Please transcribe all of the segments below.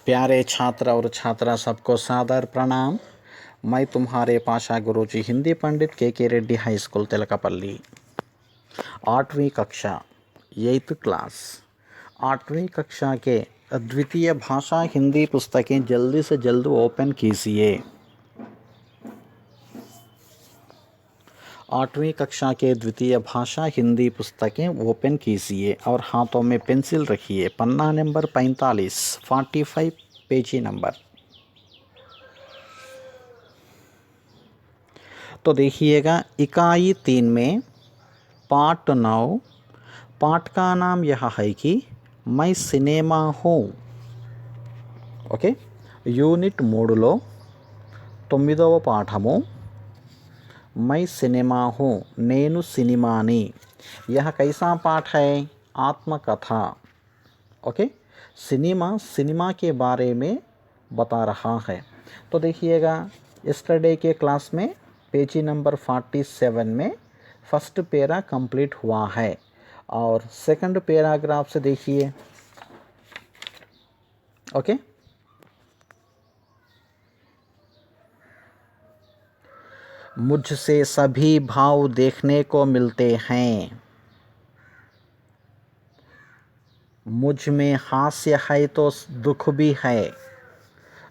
प्यारे छात्र और छात्रा सबको सादर प्रणाम। मैं तुम्हारे पाशा गुरुजी हिंदी पंडित के रेड्डी हाई स्कूल तिलकपल्ली। 8वीं कक्षा 8th क्लास 8वीं कक्षा के द्वितीय भाषा हिंदी पुस्तकें जल्दी से जल्द ओपन कीजिए। 8वीं कक्षा के द्वितीय भाषा हिंदी पुस्तकें ओपन कीजिए और हाथों में पेंसिल रखिए। पन्ना नंबर 45 पेजी नंबर। तो देखिएगा इकाई 3 में पाठ 9, पाठ का नाम यह है कि मैं सिनेमा हूँ। ओके, యూనిట్ 3లో 9వ పాఠము मैं सिनेमा हूँ, నేను సినిమాని। यह कैसा पाठ है? आत्मकथा। ओके, सिनेमा के बारे में बता रहा है। तो देखिएगा यस्टरडे के क्लास में पेजी नंबर 47 में फर्स्ट पैरा कंप्लीट हुआ है और सेकंड पैराग्राफ से देखिए। ओके, मुझसे सभी भाव देखने को मिलते हैं। मुझ में हास्य है तो दुख भी है,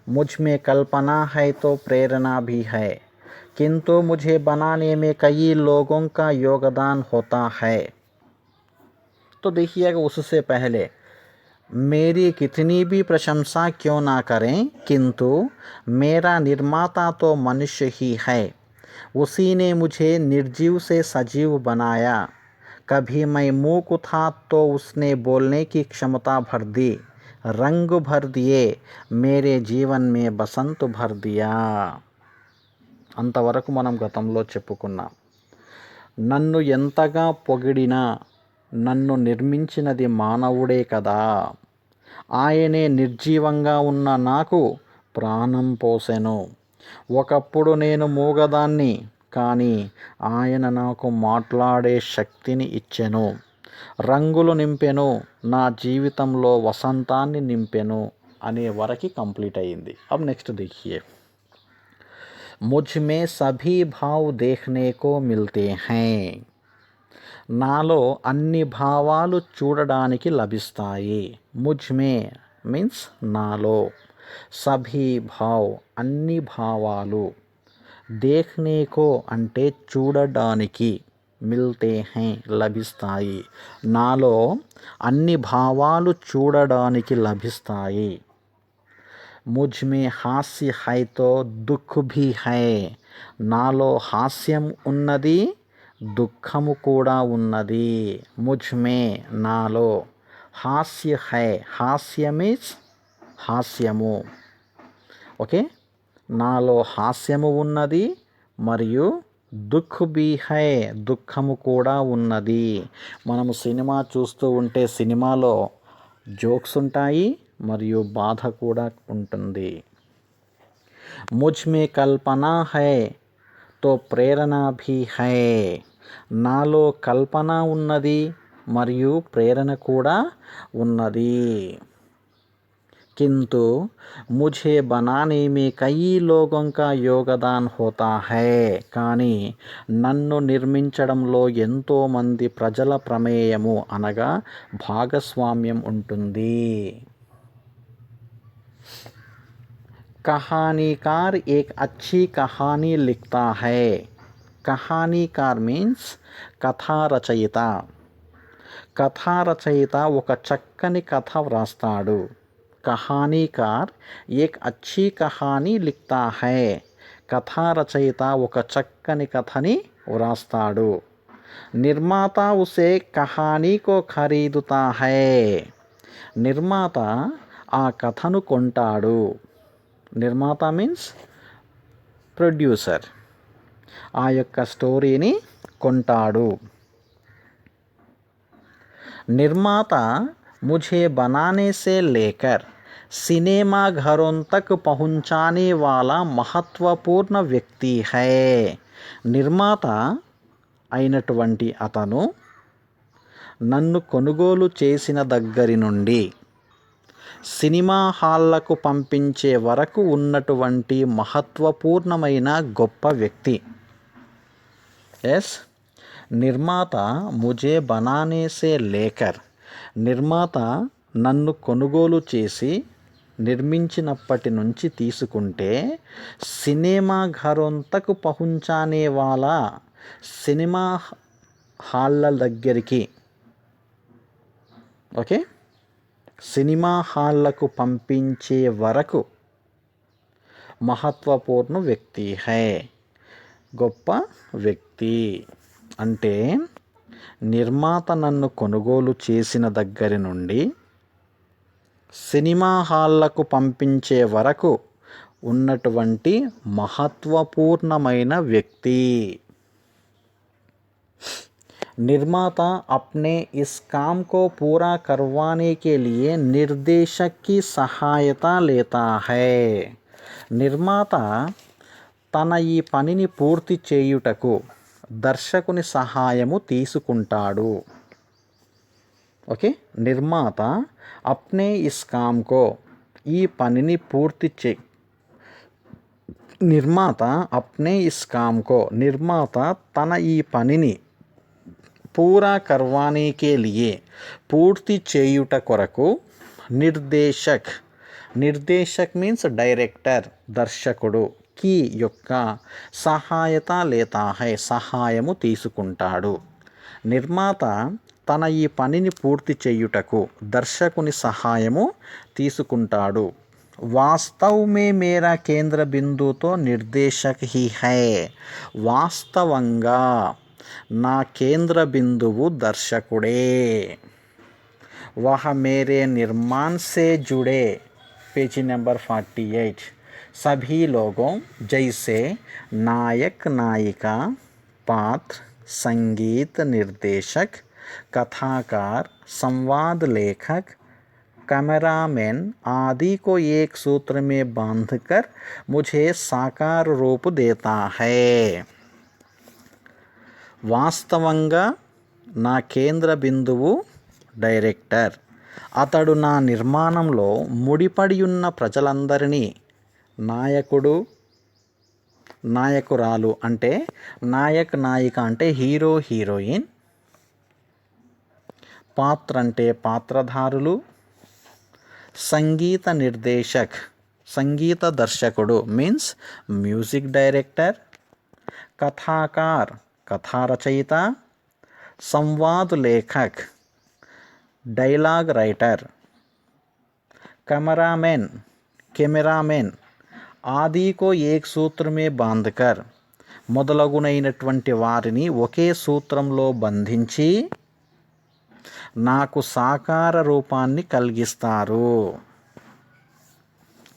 मुझ में कल्पना है तो प्रेरणा भी है, किंतु मुझे बनाने में कई लोगों का योगदान होता है। तो देखिएगा उससे पहले मेरी कितनी भी प्रशंसा क्यों ना करें, किंतु मेरा निर्माता तो मनुष्य ही है। उसी ने मुझे निर्जीव से सजीव बनाया। कभी मैं मूक था तो उसने बोलने की क्षमता भर दी, रंग भर दिए, मेरे जीवन में बसंत भर दिया। అంతవరకు మనం గతంలో చెప్పుకున్నాం. నన్ను ఎంతగా పొగిడినా నన్ను నిర్మించినది మానవుడే కదా. ఆయనే నిర్జీవంగా ఉన్న నాకు ప్రాణం పోసెను. ఒకప్పుడు నేను మూగదాన్ని, కానీ ఆయన నాకు మాట్లాడే శక్తిని ఇచ్చెను, రంగులు నింపెను, నా జీవితంలో వసంతాన్ని నింపెను అనే వరకు కంప్లీట్ అయ్యింది. अब नेक्स्ट देखिए, मुझ में सभी भाव देखने को मिलते हैं। నాలో అన్ని భావాలు చూడడానికి లభిస్తాయి. ముझ में మీన్స్ నాలో, సభీ భావ్ అన్ని భావాలు, देखने को అంటే చూడడానికి, మిల్తే హై లభిస్తాయి, నాలో అన్ని భావాలు చూడడానికి లభిస్తాయి. मुझ में हास्य है तो दुख भी है, నాలో హాస్యం ఉన్నది, దుఃఖము కూడా ఉన్నది. मुझ में నాలో హాస్య है, హాస్య మీన్స్ హాస్యము. ఓకే, నాలో హాస్యము ఉన్నది మరియు దుఃఖ్ బీ హై దుఃఖము కూడా ఉన్నది. మనము సినిమా చూస్తూ ఉంటే సినిమాలో జోక్స్ ఉంటాయి మరియు బాధ కూడా ఉంటుంది. मुझ में कल्पना है तो ప్రేరణ भी है, నాలో కల్పన ఉన్నది మరియు ప్రేరణ కూడా ఉన్నది. किंतु मुझे बनाने में कई लोगों का योगदान होता है, కానీ నన్ను నిర్మించడంలో ఎంతో మంది ప్రజల ప్రమేయము అనగా భాగస్వామ్యం ఉంటుంది. कहानीकार एक अच्छी कहानी लिखता है. కహానీకార్ మీన్స్ కథా రచయిత. కథా రచయిత ఒక చక్కని కథ వ్రాస్తాడు. కహానీకార్ ఏక్ అచ్చీ కహానీ లిఖతా హై, కథా రచయిత ఒక చక్కని కథని వ్రాస్తాడు. నిర్మాత ఉసే కహానీ కో ఖరీదుతా హై, నిర్మాత ఆ కథను కొంటాడు. నిర్మాత మీన్స్ ప్రొడ్యూసర్, ఆ యొక్క స్టోరీని కొంటాడు. నిర్మాత मुझे बनाने से लेकर सिनेमा घरों तक पहुंचाने वाला महत्वपूर्ण व्यक्ति है. నిర్మాత అయినటువంటి అతను నన్ను కొనుగోలు చేసిన దగ్గరి నుండి సినిమా హాళ్లకు పంపించే వరకు ఉన్నటువంటి మహత్వపూర్ణమైన గొప్ప వ్యక్తి. ఎస్, నిర్మాత ముజే బనానే సే లేకర్, నిర్మాత నన్ను కొనుగోలు చేసి నిర్మించినప్పటి నుంచి తీసుకుంటే, సినిమా ఘరోం తక్ పహుంచానే వాలా, సినిమా హాళ్ళ దగ్గరికి, ఓకే, సినిమా హాళ్లకు పంపించే వరకు మహత్వపూర్ణ వ్యక్తి హై, గొప్ప వ్యక్తి. అంటే నిర్మాత నన్ను కొనుగోలు చేసిన దగ్గర నుండి సినిమా హాళ్లకు పంపించే వరకు ఉన్నటువంటి మహత్వపూర్ణమైన వ్యక్తి. निर्माता अपने इस काम को पूरा करवाने के लिए निर्देशक की सहायता लेता है. నిర్మాత తన ఈ పనిని పూర్తి చేయుటకు దర్శకుని సహాయము తీసుకుంటాడు. ఓకే, నిర్మాత అప్నే ఇస్ కామ్ కో, ఈ పనిని పూర్తి నిర్మాత అప్నే ఇస్ కామ్ కో, నిర్మాత తన ఈ పనిని పూరా కర్వానే కే లియే, పూర్తి చేయుట కొరకు నిర్దేశక్, నిర్దేశక్ మీన్స్ డైరెక్టర్, దర్శకుడు, కి యొక్క సహాయత లేతా హై, సహాయము తీసుకుంటాడు. నిర్మాత తన ఈ పనిని పూర్తి చేయుటకు దర్శకుని సహాయము తీసుకుంటాడు. వాస్తవ్ మే మేరా కేంద్ర బిందుతో నిర్దేశక్ హీ హై, వాస్తవంగా నా కేంద్ర బిందువు దర్శకుడే. వహ మేరే నిర్మాణ్ సే జుడే, పేజీ నెంబర్ 48, सभी लोगों जैसे नायक नायिका, पात्र, संगीत निर्देशक, कथाकार, संवाद लेखक, कैमरामैन आदि को एक सूत्र में बांधकर मुझे साकार रूप देता है. వాస్తవంగా నా కేంద్ర బిందువు డైరెక్టర్, అతడు నా నిర్మాణంలో ముడిపడి ఉన్న ప్రజలందరినీ, నాయకుడు, నాయకురాలు అంటే నాయక్ నాయిక అంటే హీరో హీరోయిన్, పాత్ర అంటే పాత్రధారులు, సంగీత నిర్దేశక్ సంగీత దర్శకుడు మీన్స్ మ్యూజిక్ డైరెక్టర్, కథాకార్ కథా రచయిత, Samvad Lekhak dialogue writer, cameraman cameraman, ఆదికో ఏక్ సూత్రమే బాంధకర్, మొదలగునైనటువంటి వారిని ఒకే సూత్రంలో బంధించి నాకు సాకార రూపాన్ని కలిగిస్తారు.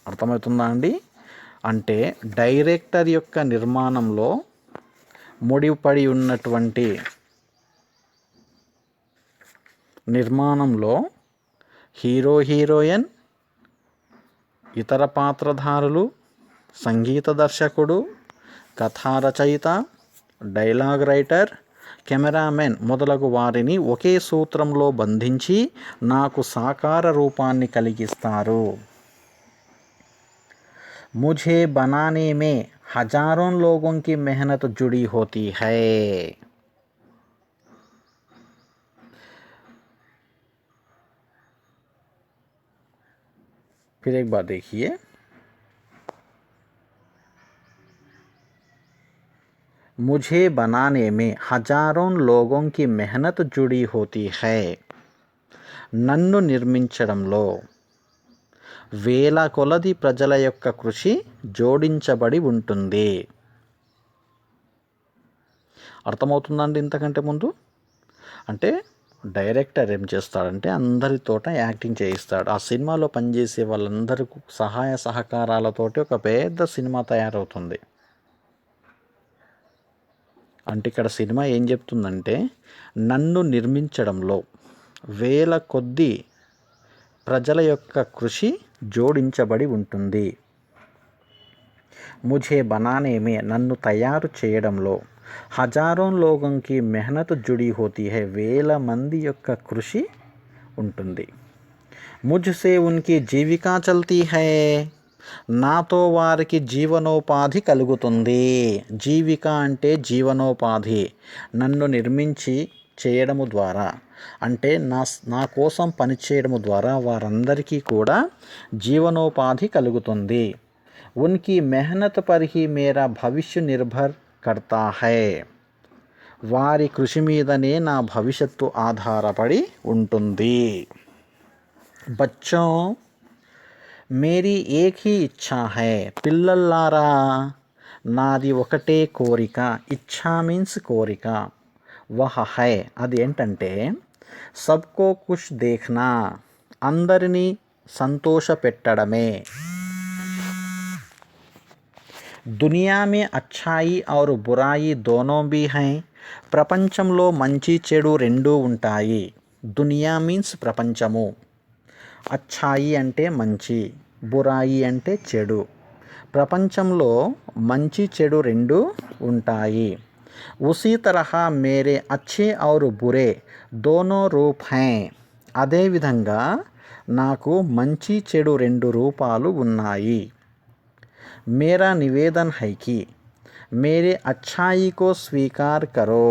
అర్థమవుతుందా అండి? అంటే డైరెక్టర్ యొక్క నిర్మాణంలో ముడిపడి ఉన్నటువంటి నిర్మాణంలో హీరో హీరోయిన్, ఇతర పాత్రధారులు, సంగీత దర్శకుడు, కథా రచయిత, డైలాగ్ రైటర్, కెమెరామెన్ మొదలగు వారిని ఒకే సూత్రంలో బంధించి నాకు సాకార రూపాన్ని కలిగిస్తారు. मुझे बनाने में हजारों लोगों की मेहनत जुड़ी होती है. फिर एक बार देखिए, मुझे बनाने में हजारों लोगों की मेहनत जुड़ी होती है. నన్ను నిర్మించడంలో వేల కొలది ప్రజల యొక్క కృషి జోడించబడి ఉంటుంది. అర్థమవుతుందండి? ఇంతకంటే ముందు అంటే డైరెక్టర్ ఏం చేస్తాడంటే అందరితోట యాక్టింగ్ చేయిస్తాడు. ఆ సినిమాలో పనిచేసే వాళ్ళందరూ సహాయ సహకారాలతోటి ఒక పెద్ద సినిమా తయారవుతుంది. అంటే ఇక్కడ సినిమా ఏం చెప్తుందంటే నన్ను నిర్మించడంలో వేల కొద్ది ప్రజల యొక్క కృషి జోడించబడి ఉంటుంది. ముఝే బనానే మే నన్ను తయారు చేయడంలో, హజారోं लोगों की मेहनत जुड़ी होती है వేల మంది యొక్క కృషి ఉంటుంది. मुझसे उनकी జీవికా చల్తీ హై, నాతో వారికి జీవనోపాధి కలుగుతుంది. జీవిక అంటే జీవనోపాధి, నన్ను నిర్మించి చేయడము ద్వారా అంటే నా కోసం పనిచేయడము ద్వారా వారందరికీ కూడా జీవనోపాధి కలుగుతుంది. ఉన్కి మెహనత్ పర్ హీ మేరా భవిష్య నిర్భర్ కర్తా హై, వారి కృషి మీదనే నా భవిష్యత్తు ఆధారపడి ఉంటుంది. బచ్చోं మేరీ ఏక్ హీ ఇచ్ఛా హై, పిల్లల్లారా నాది ఒకటే కోరిక. ఇచ్ఛా మీన్స్ కోరిక, వహ హై అది ఏంటంటే సబ్కో ఖుష్ దేఖ్నా, అందరినీ సంతోష పెట్టడమే. దునియా మే అచ్చాయి ఔర్ బురాయి దోనో భీ హై, ప్రపంచంలో మంచి చెడు రెండూ ఉంటాయి. దునియా మీన్స్ ప్రపంచము, అచ్చాయి అంటే మంచి, బురాయి అంటే చెడు. ప్రపంచంలో మంచి చెడు రెండు ఉంటాయి. ఉసీ తరహా మేరే అచ్చే ఔర్ బురే దోనో రూప్ హై, అదేవిధంగా నాకు మంచి చెడు రెండు రూపాలు ఉన్నాయి. మేరా నివేదన్ హై కి మేరే అచ్చాయి కో స్వీకార్ కరో,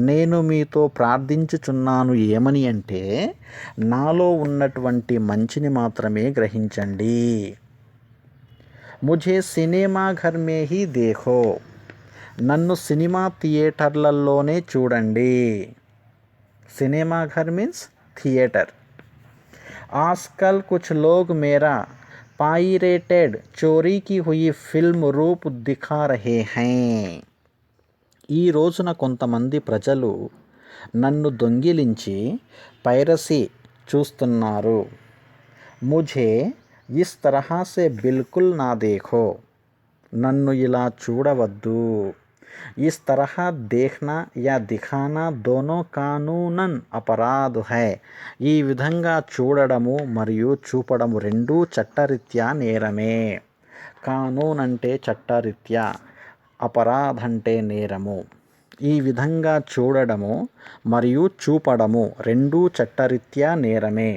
నేను మీతో ప్రార్థించుచున్నాను ఏమని అంటే నాలో ఉన్నటువంటి మంచిని మాత్రమే గ్రహించండి. ముఝే సినిమా ఘర్ మే హీ దేఖో, నన్ను సినిమా థియేటర్లలోనే చూడండి. సినిమా ఘర్ మీన్స్ థియేటర్. ఆజ్కల్ కుచ్ లోగ్ మేరా పాయిరేటెడ్ చోరీ కి హుయి ఫిల్మ్ రూప్ దిఖా రహే హై, ఈ రోజున కొంతమంది ప్రజలు నన్ను దొంగిలించి పైరసీ చూస్తున్నారు. ముఝే ఇస్ తరహా సే బిల్కుల్ నా దేఖో, నన్ను ఇలా చూడవద్దు. ఇస్ తరహా దేఖ్నా యా దిఖానా దోనో కానూనన్ అపరాధ్ హై, ఈ విధంగా చూడడము మరియు చూపడము రెండూ చట్టరీత్యా నేరమే. కానూన్ అంటే చట్టరీత్యా, అపరాధ్ అంటే నేరము. ఈ విధంగా చూడడము మరియు చూపడము రెండూ చట్టరీత్యా నేరమే.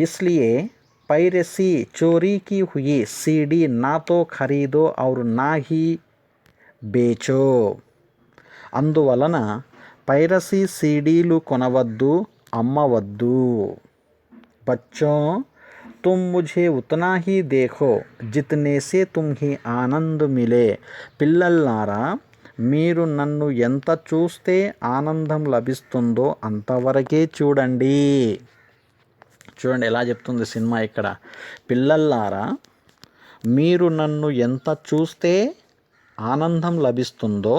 ఇస్లియే పైరసీ చోరీ కి హుయి సీడీ నా తో ఖరీదో ఔర్ నా హీ బేచో, అందువలన పైరసీ సీడీలు కొనవద్దు, అమ్మవద్దు. బచ్చోं तुम मुझे उतना ही देखो जितने से तुम्हें ఆనంద్ మిలే, పిల్లల్లారా మీరు నన్ను ఎంత చూస్తే ఆనందం లభిస్తుందో అంతవరకే చూడండి. చూడండి ఎలా చెప్తుంది సినిమా ఇక్కడ. పిల్లల్లారా మీరు నన్ను ఎంత చూస్తే ఆనందం లభిస్తుందో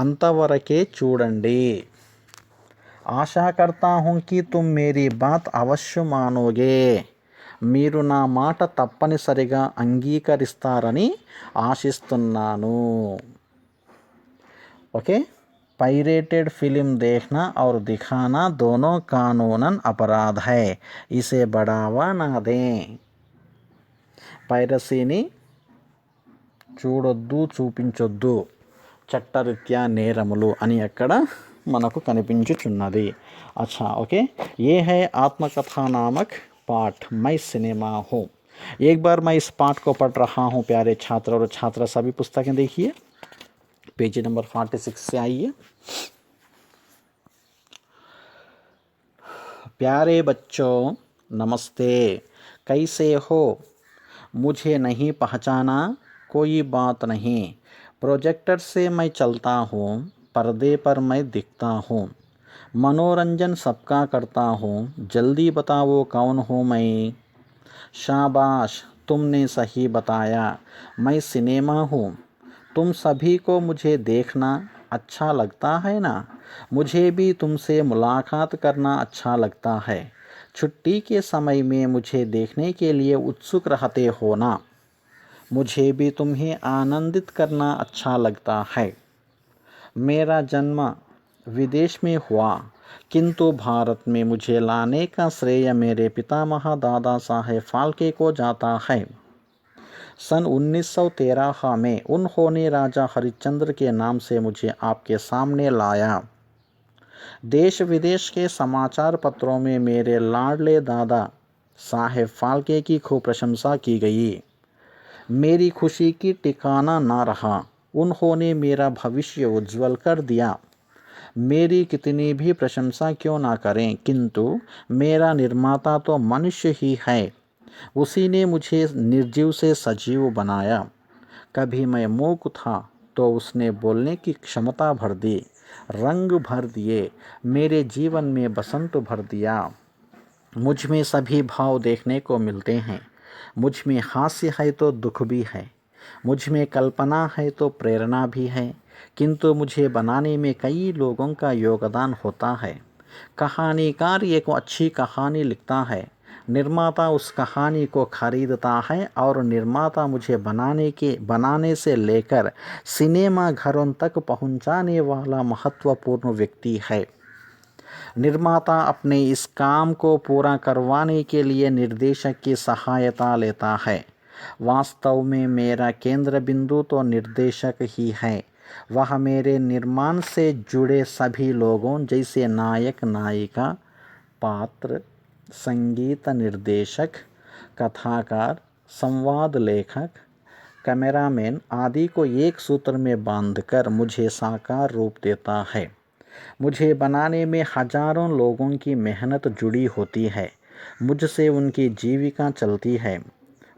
అంతవరకే చూడండి. ఆశా కర్తా హూँ कि तुम मेरी बात अवश्य मानोगे, మీరు నా మాట తప్పనిసరిగా అంగీకరిస్తారని ఆశిస్తున్నాను. ఓకే, पायरेटेड फिल्म देखना और दिखाना दोनों कानूनन अपराध है, इसे बढ़ावा ना दें. పైరసీని చూడొద్దు, చూపించొద్దు, చట్టరీత్యా నేరములు అని అక్కడ మనకు కనిపించుచున్నది. అచ్చా ఓకే, ये है आत्मकथा नामक पाठ मैं सिनेमा हूँ. एक बार मैं इस पाठ को पढ़ रहा हूँ प्यारे छात्र और छात्रा, सभी पुस्तकें देखिए. पेज नंबर 46 से आइए. प्यारे बच्चों नमस्ते, कैसे हो? मुझे नहीं पहचाना? कोई बात नहीं, प्रोजेक्टर से मैं चलता हूँ, पर्दे पर मैं दिखता हूँ, मनोरंजन सबका करता हूँ, जल्दी बताओ कौन हूँ मैं? शाबाश, तुमने सही बताया, मैं सिनेमा हूँ. तुम सभी को मुझे देखना अच्छा लगता है ना? मुझे भी तुमसे मुलाकात करना अच्छा लगता है. छुट्टी के समय में मुझे देखने के लिए उत्सुक रहते हो ना? मुझे भी तुम्हें आनंदित करना अच्छा लगता है. मेरा जन्म विदेश में हुआ, किंतु भारत में मुझे लाने का श्रेय मेरे पितामह दादा साहेब फाल्के को जाता है. सन 1913 में उन्होंने राजा हरिश्चंद्र के नाम से मुझे आपके सामने लाया. देश विदेश के समाचार पत्रों में मेरे लाडले दादा साहेब फाल्के की खूब प्रशंसा की गई। मेरी खुशी की ठिकाना ना रहा। उन्होंने मेरा भविष्य उज्जवल कर दिया। मेरी कितनी भी प्रशंसा क्यों ना करें, किंतु मेरा निर्माता तो मनुष्य ही है। उसी ने मुझे निर्जीव से सजीव बनाया। कभी मैं मूक था तो उसने बोलने की क्षमता भर दी, रंग भर दिए, मेरे जीवन में बसंत भर दिया। मुझ में सभी भाव देखने को मिलते हैं। मुझ में हास्य है तो दुख भी है, मुझ में कल्पना है तो प्रेरणा भी है, किंतु मुझे बनाने में कई लोगों का योगदान होता है। कहानीकार एक अच्छी कहानी लिखता है, निर्माता उस कहानी को खरीदता है और निर्माता मुझे बनाने से लेकर सिनेमा घरों तक पहुंचाने वाला महत्वपूर्ण व्यक्ति है। निर्माता अपने इस काम को पूरा करवाने के लिए निर्देशक की सहायता लेता है। वास्तव में मेरा केंद्र बिंदु तो निर्देशक ही है। वह मेरे निर्माण से जुड़े सभी लोगों जैसे नायक नायिका, पात्र, संगीत निर्देशक, कथाकार, संवाद लेखक, कैमरामैन आदि को एक सूत्र में बांधकर मुझे साकार रूप देता है। मुझे बनाने में हजारों लोगों की मेहनत जुड़ी होती है। मुझसे उनकी जीविका चलती है।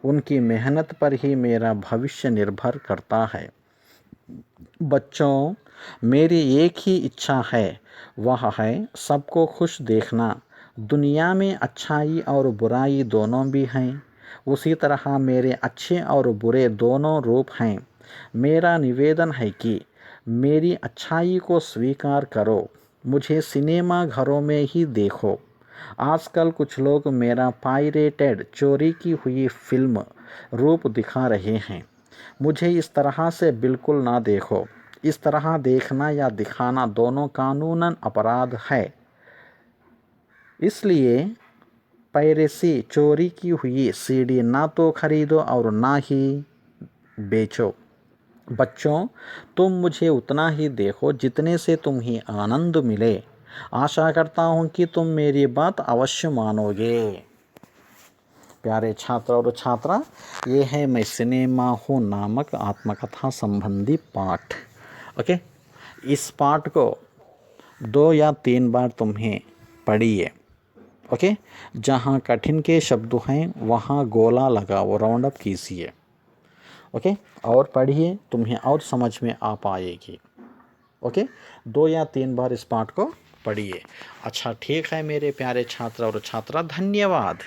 उनकी मेहनत पर ही मेरा भविष्य निर्भर करता है। बच्चों, मेरी एक ही इच्छा है, वह है सबको खुश देखना। दुनिया में अच्छाई और बुराई दोनों भी हैं। उसी तरह मेरे अच्छे और बुरे दोनों रूप हैं। मेरा निवेदन है कि मेरी अच्छाई को स्वीकार करो। मुझे सिनेमा घरों में ही देखो। आजकल कुछ लोग मेरा पायरेटेड चोरी की हुई फिल्म रूप दिखा रहे हैं। मुझे इस तरह से बिल्कुल ना देखो। इस तरह देखना या दिखाना दोनों कानूनन अपराध है। इसलिए पायरेसी चोरी की हुई सीडी ना तो खरीदो और ना ही बेचो। बच्चों, तुम मुझे उतना ही देखो जितने से तुम्हें आनंद मिले। आशा करता हूँ कि तुम मेरी बात अवश्य मानोगे। प्यारे छात्र और छात्रा, ये है मैं सिनेमा हूँ नामक आत्मकथा संबंधी पाठ। ओके, इस पाठ को 2 या 3 बार तुम्हें पढ़िए। ओके, जहाँ कठिन के शब्द हैं वहाँ गोला लगाओ, राउंड अप कीजिए। ओके, और पढ़िए, तुम्हें और समझ में आ पाएगी। ओके, 2 या 3 बार इस पाठ को पढ़िए। अच्छा, ठीक है मेरे प्यारे छात्र और छात्रा, धन्यवाद।